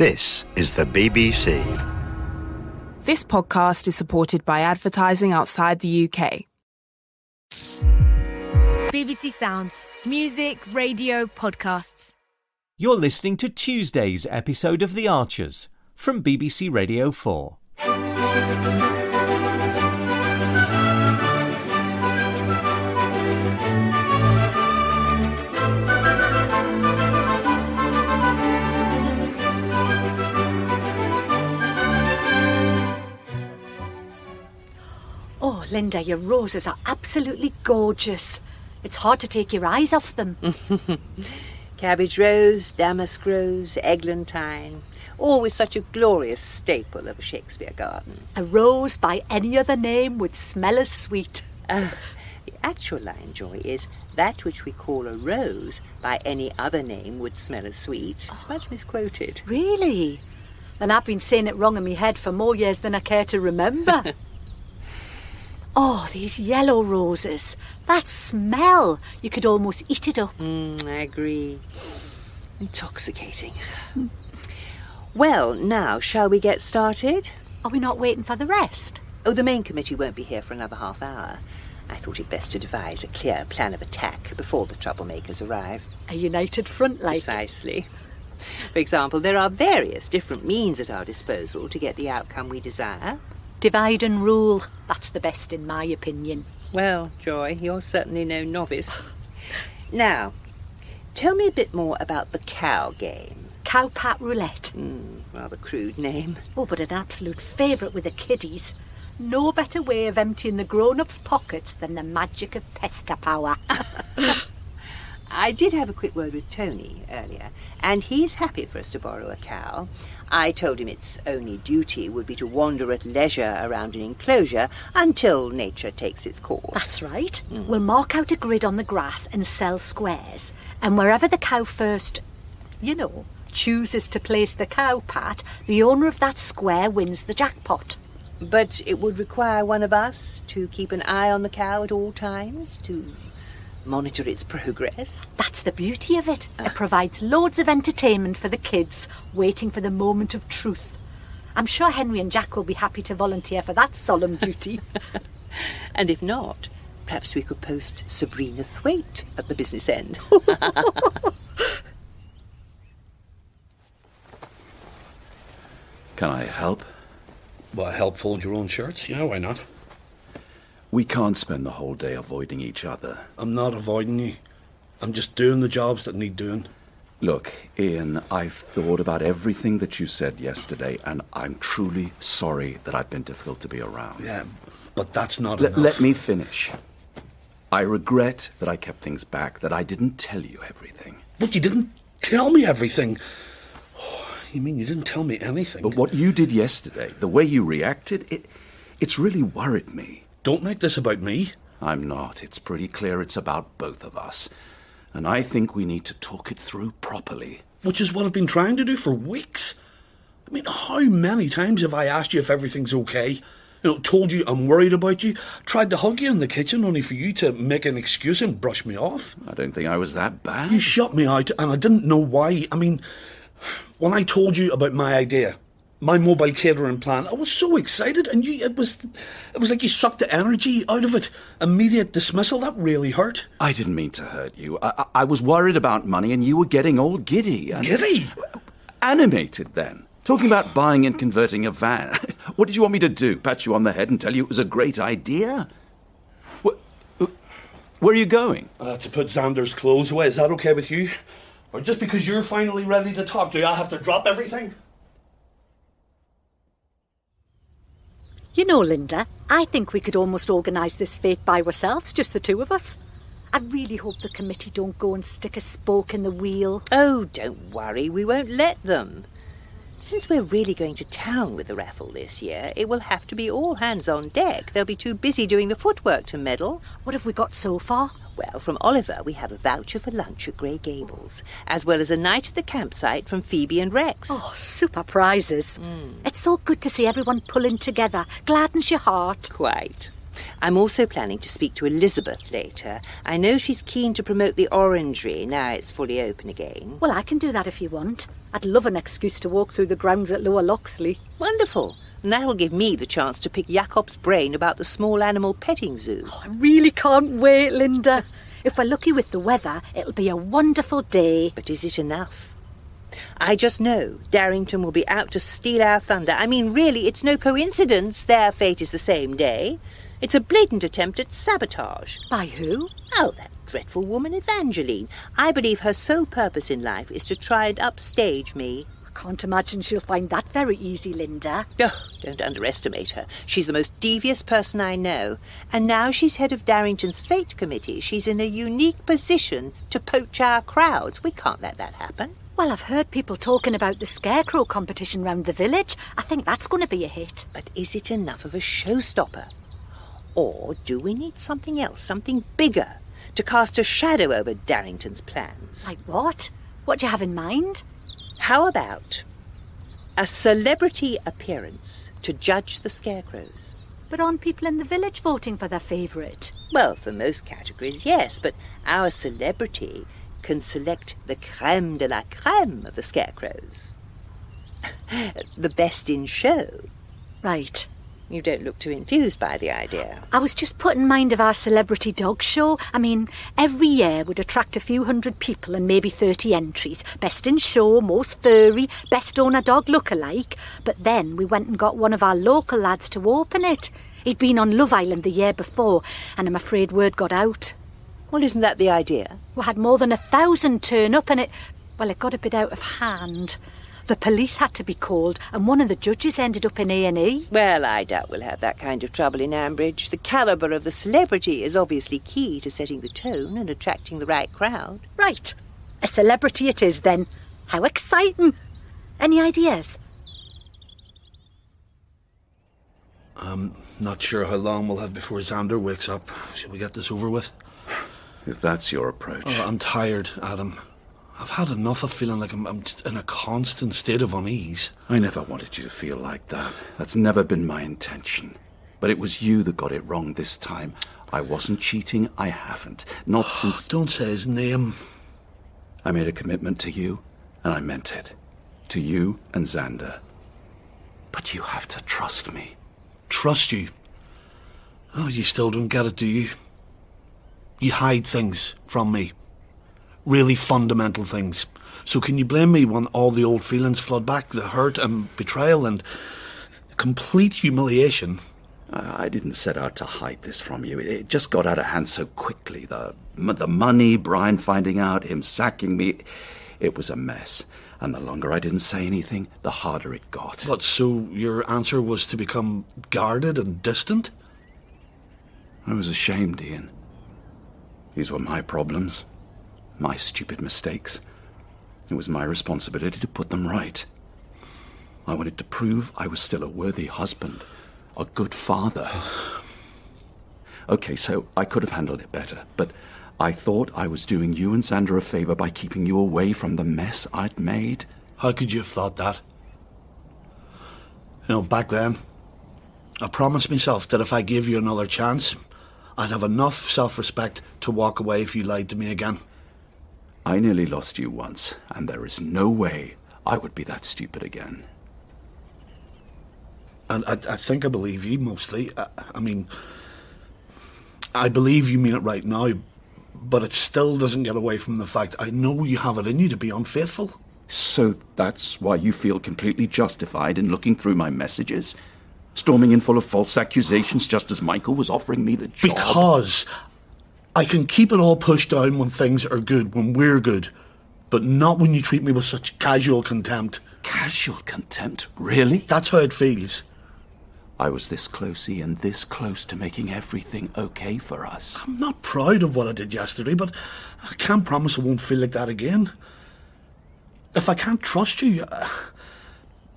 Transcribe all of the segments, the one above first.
This is the BBC. This podcast is supported by advertising outside the UK. BBC Sounds. Music, radio, podcasts. You're listening to Tuesday's episode of The Archers from BBC Radio 4. Oh, Lynda, your roses are absolutely gorgeous. It's hard to take your eyes off them. Cabbage rose, damask rose, eglantine. Always such a glorious staple of a Shakespeare garden. A rose by any other name would smell as sweet. The actual line, Joy, is that which we call a rose by any other name would smell as sweet. It's much misquoted. Really? Then I've been saying it wrong in my head for more years than I care to remember. Oh, these yellow roses. That smell. You could almost eat it up. I agree. Intoxicating. Well, now, shall we get started? Are we not waiting for the rest? Oh, the main committee won't be here for another half hour. I thought it best to devise a clear plan of attack before the troublemakers arrive. A united front, like. Precisely. For example, there are various different means at our disposal to get the outcome we desire. Divide and rule. That's the best in my opinion. Well, Joy, you're certainly no novice. Now, tell me a bit more about the cow game. Cowpat roulette. Rather crude name. Oh, but an absolute favourite with the kiddies. No better way of emptying the grown-ups' pockets than the magic of pesta power. I did have a quick word with Tony earlier, and he's happy for us to borrow a cow. I told him its only duty would be to wander at leisure around an enclosure until nature takes its course. That's right. We'll mark out a grid on the grass and sell squares, and wherever the cow first, chooses to place the cowpat, the owner of that square wins the jackpot. But it would require one of us to keep an eye on the cow at all times, to monitor its progress. That's the beauty of it. It provides loads of entertainment for the kids waiting for the moment of truth. I'm sure Henry and Jack will be happy to volunteer for that solemn duty. And if not, perhaps we could post Sabrina Thwaite at the business end. Can I help? Well, help fold your own shirts? Yeah, why not? We can't spend the whole day avoiding each other. I'm not avoiding you. I'm just doing the jobs that need doing. Look, Ian, I've thought about everything that you said yesterday, and I'm truly sorry that I've been difficult to be around. Yeah, but that's not enough. Let me finish. I regret that I kept things back, that I didn't tell you everything. But you didn't tell me everything. You mean you didn't tell me anything? But what you did yesterday, the way you reacted, it's really worried me. Don't make this about me. I'm not. It's pretty clear it's about both of us. And I think we need to talk it through properly. Which is what I've been trying to do for weeks. I mean, how many times have I asked you if everything's okay? Told you I'm worried about you, tried to hug you in the kitchen only for you to make an excuse and brush me off. I don't think I was that bad. You shut me out and I didn't know why. I mean, when I told you about my idea, my mobile catering plan, I was so excited, and it was like you sucked the energy out of it. Immediate dismissal, that really hurt. I didn't mean to hurt you. I was worried about money, and you were getting all giddy. Giddy? Animated, then. Talking about buying and converting a van. What did you want me to do? Pat you on the head and tell you it was a great idea? Where are you going? To put Xander's clothes away. Is that okay with you? Or just because you're finally ready to talk, do I have to drop everything? You know, Lynda, I think we could almost organise this fete by ourselves, just the two of us. I really hope the committee don't go and stick a spoke in the wheel. Oh, don't worry, we won't let them. Since we're really going to town with the raffle this year, it will have to be all hands on deck. They'll be too busy doing the footwork to meddle. What have we got so far? Well, from Oliver, we have a voucher for lunch at Grey Gables, as well as a night at the campsite from Phoebe and Rex. Oh, super prizes. It's so good to see everyone pulling together. Gladdens your heart. Quite. I'm also planning to speak to Elizabeth later. I know she's keen to promote the orangery now it's fully open again. Well, I can do that if you want. I'd love an excuse to walk through the grounds at Lower Loxley. Wonderful. And that'll give me the chance to pick Jacob's brain about the small animal petting zoo. Oh, I really can't wait, Linda. If we're lucky with the weather, it'll be a wonderful day. But is it enough? I just know Darrington will be out to steal our thunder. I mean, really, it's no coincidence their fate is the same day. It's a blatant attempt at sabotage. By who? Oh, that dreadful woman Evangeline. I believe her sole purpose in life is to try and upstage me. I can't imagine she'll find that very easy, Linda. Oh, don't underestimate her. She's the most devious person I know. And now she's head of Darrington's Fate Committee. She's in a unique position to poach our crowds. We can't let that happen. Well, I've heard people talking about the scarecrow competition round the village. I think that's going to be a hit. But is it enough of a showstopper? Or do we need something else, something bigger, to cast a shadow over Darrington's plans? Like what? What do you have in mind? How about a celebrity appearance to judge the scarecrows? But aren't people in the village voting for their favourite? Well, for most categories, yes, but our celebrity can select the crème de la crème of the scarecrows. The best in show. Right. You don't look too enthused by the idea. I was just put in mind of our celebrity dog show. I mean, every year would attract a few hundred people and maybe 30 entries. Best in show, most furry, best owner dog look-alike. But then we went and got one of our local lads to open it. He'd been on Love Island the year before, and I'm afraid word got out. Well, isn't that the idea? We had more than 1,000 turn up and it got a bit out of hand. The police had to be called and one of the judges ended up in A&E. Well, I doubt we'll have that kind of trouble in Ambridge. The calibre of the celebrity is obviously key to setting the tone and attracting the right crowd. Right. A celebrity it is then. How exciting. Any ideas? Not sure how long we'll have before Xander wakes up. Shall we get this over with? If that's your approach. Oh, I'm tired, Adam. I've had enough of feeling like I'm just in a constant state of unease. I never wanted you to feel like that. That's never been my intention. But it was you that got it wrong this time. I wasn't cheating. I haven't. Not since... Don't say his name. I made a commitment to you, and I meant it. To you and Xander. But you have to trust me. Trust you? Oh, you still don't get it, do you? You hide things from me. Really fundamental things. So can you blame me when all the old feelings flood back? The hurt and betrayal and complete humiliation. I didn't set out to hide this from you. It just got out of hand so quickly. The money, Brian finding out, him sacking me. It was a mess. And the longer I didn't say anything, the harder it got. But so your answer was to become guarded and distant? I was ashamed, Ian. These were my problems. My stupid mistakes. It was my responsibility to put them right. I wanted to prove I was still a worthy husband, a good father. Okay, so I could have handled it better, but I thought I was doing you and Xander a favour by keeping you away from the mess I'd made. How could you have thought that? You know, back then, I promised myself that if I gave you another chance, I'd have enough self-respect to walk away if you lied to me again. I nearly lost you once, and there is no way I would be that stupid again. And I think I believe you, mostly. I mean, I believe you mean it right now, but it still doesn't get away from the fact I know you have it in you to be unfaithful. So that's why you feel completely justified in looking through my messages? Storming in full of false accusations just as Michael was offering me the job? Because I can keep it all pushed down when things are good, when we're good, but not when you treat me with such casual contempt. Casual contempt? Really? That's how it feels. I was this close, Ian, this close to making everything okay for us. I'm not proud of what I did yesterday, but I can't promise I won't feel like that again. If I can't trust you,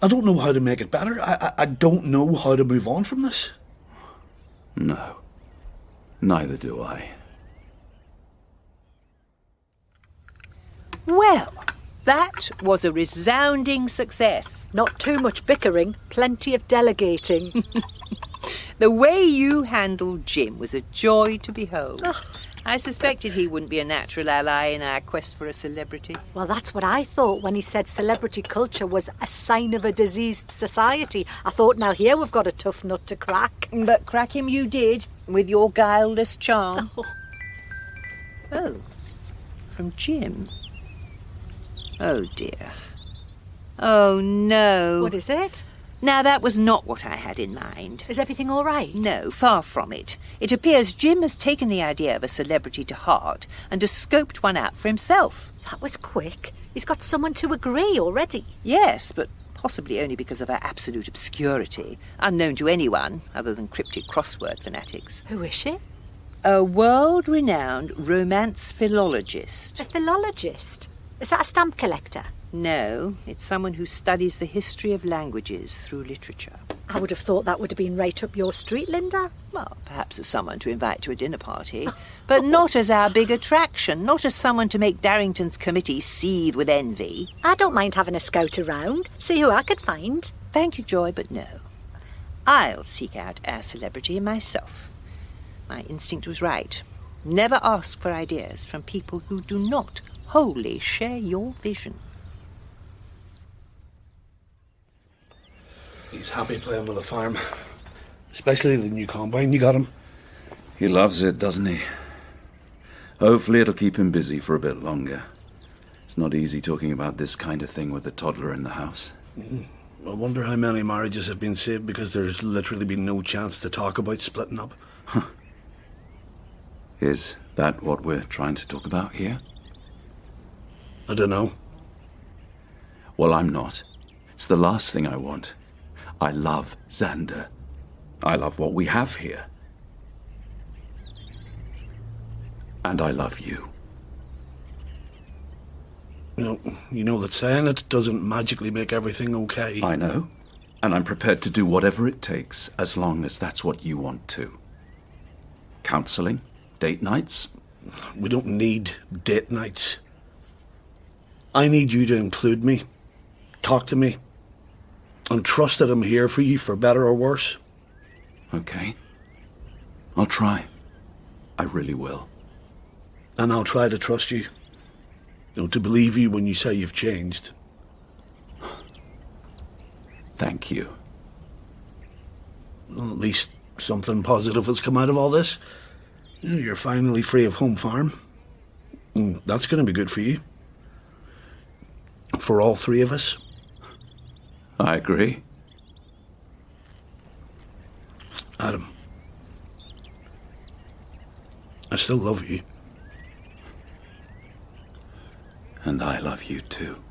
I don't know how to make it better. I don't know how to move on from this. No, neither do I. Well, that was a resounding success. Not too much bickering, plenty of delegating. The way you handled Jim was a joy to behold. I suspected he wouldn't be a natural ally in our quest for a celebrity. Well, that's what I thought when he said celebrity culture was a sign of a diseased society. I thought, now here we've got a tough nut to crack. But crack him you did, with your guileless charm. Oh, from Jim. Oh, dear. Oh, no. What is it? Now, that was not what I had in mind. Is everything all right? No, far from it. It appears Jim has taken the idea of a celebrity to heart and has scoped one out for himself. That was quick. He's got someone to agree already. Yes, but possibly only because of her absolute obscurity, unknown to anyone other than cryptic crossword fanatics. Who is she? A world-renowned romance philologist. A philologist? Is that a stamp collector? No, it's someone who studies the history of languages through literature. I would have thought that would have been right up your street, Lynda. Well, perhaps as someone to invite to a dinner party, but not as our big attraction, not as someone to make Darrington's committee seethe with envy. I don't mind having a scout around, see who I could find. Thank you, Joy, but no. I'll seek out our celebrity myself. My instinct was right. Never ask for ideas from people who do not wholly share your vision. He's happy playing with the farm. Especially the new combine you got him. He loves it, doesn't he? Hopefully it'll keep him busy for a bit longer. It's not easy talking about this kind of thing with a toddler in the house. I wonder how many marriages have been saved because there's literally been no chance to talk about splitting up. Is that what we're trying to talk about here? I don't know. Well, I'm not. It's the last thing I want. I love Xander. I love what we have here. And I love you. You know that saying it doesn't magically make everything okay. I know. And I'm prepared to do whatever it takes as long as that's what you want to. Counselling? Date nights? We don't need date nights. I need you to include me. Talk to me. And trust that I'm here for you for better or worse. Okay. I'll try. I really will. And I'll try to trust you. To believe you when you say you've changed. Thank you. Well, at least something positive has come out of all this. You're finally free of home farm. And that's going to be good for you. For all three of us. I agree. Adam, I still love you. And I love you too.